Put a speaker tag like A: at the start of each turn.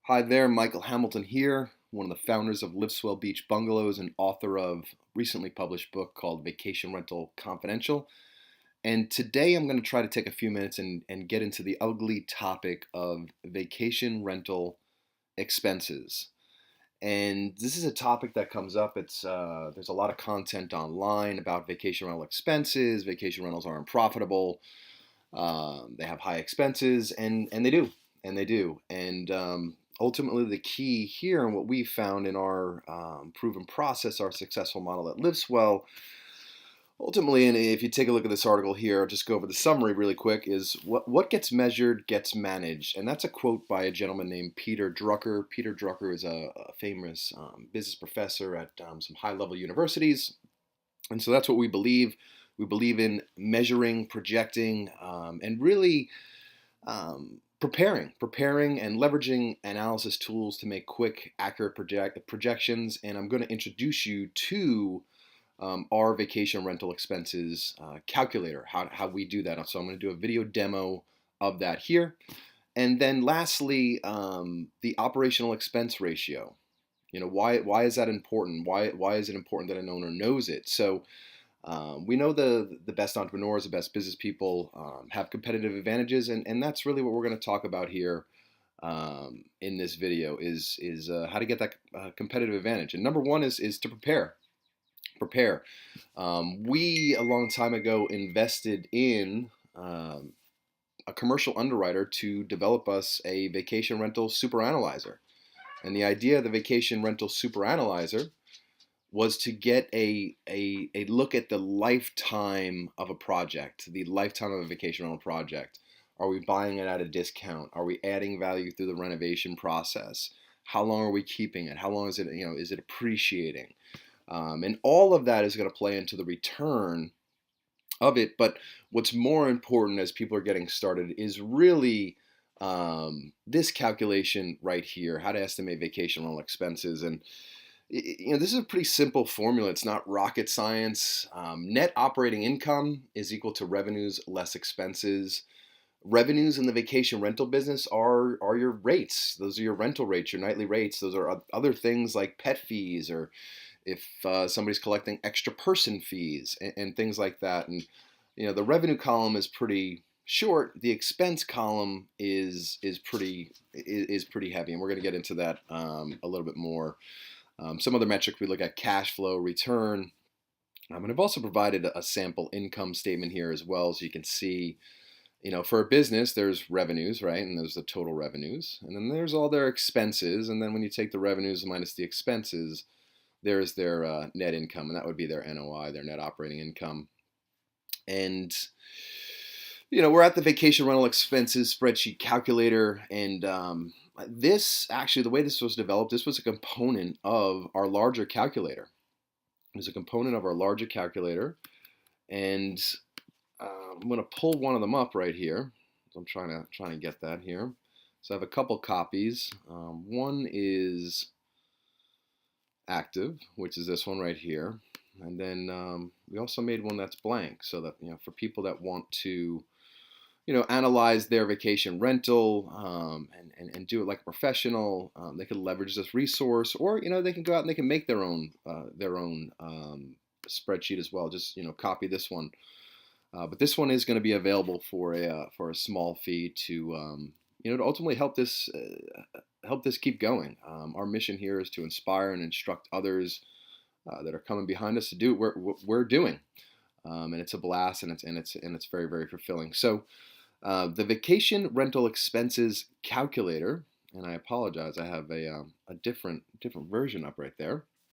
A: Hi there, Michael Hamilton here, one of the founders of Live Swell Beach Bungalows and author of a recently published book called Vacation Rental Confidential. And today I'm going to try to take a few minutes and get into the ugly topic of vacation rental expenses. And this is a topic that comes up. There's a lot of content online about vacation rental expenses. Vacation rentals aren't profitable. They have high expenses, and they do, and they do. And ultimately, the key here, and what we found in our proven process, our successful model that lives well, ultimately, and if you take a look at this article here, I'll just go over the summary really quick, is what gets measured gets managed. And that's a quote by a gentleman named Peter Drucker. Peter Drucker is a famous business professor at some high-level universities. And so that's what we believe. We believe in measuring, projecting, and really preparing and leveraging analysis tools to make quick, accurate projections. And I'm going to introduce you to our vacation rental expenses calculator, how we do that. So I'm going to do a video demo of that here. And then lastly, the operational expense ratio. Why is that important? Why is it important that an owner knows it? So we know the best entrepreneurs, the best business people have competitive advantages, and that's really what we're going to talk about here in this video is how to get that competitive advantage. And number one is to prepare. Prepare. We a long time ago invested in a commercial underwriter to develop us a vacation rental super analyzer. And the idea of the vacation rental super analyzer was to get a look at the lifetime of a project, the lifetime of a vacation rental project. Are we buying it at a discount? Are we adding value through the renovation process? How long are we keeping it? How long is it appreciating? And all of that is going to play into the return of it. But what's more important as people are getting started is really this calculation right here, how to estimate vacation rental expenses. And this is a pretty simple formula. It's not rocket science. Net operating income is equal to revenues less expenses. Revenues in the vacation rental business are your rates. Those are your rental rates, your nightly rates. Those are other things like pet fees, or if somebody's collecting extra person fees and things like that. And the revenue column is pretty short. The expense column is pretty heavy, and we're going to get into that a little bit more. Some other metrics we look at: cash flow, return, and I've also provided a sample income statement here as well, so you can see. For a business, there's revenues, right? And there's the total revenues. And then there's all their expenses. And then when you take the revenues minus the expenses, there's their net income. And that would be their NOI, their net operating income. And, we're at the vacation rental expenses spreadsheet calculator. And the way this was developed, this was a component of our larger calculator. It was a component of our larger calculator. And I'm going to pull one of them up right here. So I'm trying to get that here. So I have a couple copies. One is active, which is this one right here. And then we also made one that's blank, so that for people that want to analyze their vacation rental and do it like a professional, they can leverage this resource, or they can go out and they can make their own spreadsheet as well. Just copy this one. But this one is going to be available for a small fee to to ultimately help this keep going. Our mission here is to inspire and instruct others that are coming behind us to do what we're doing, and it's a blast, and it's very, very fulfilling. So the vacation rental expenses calculator, and I apologize, I have a different version up right there.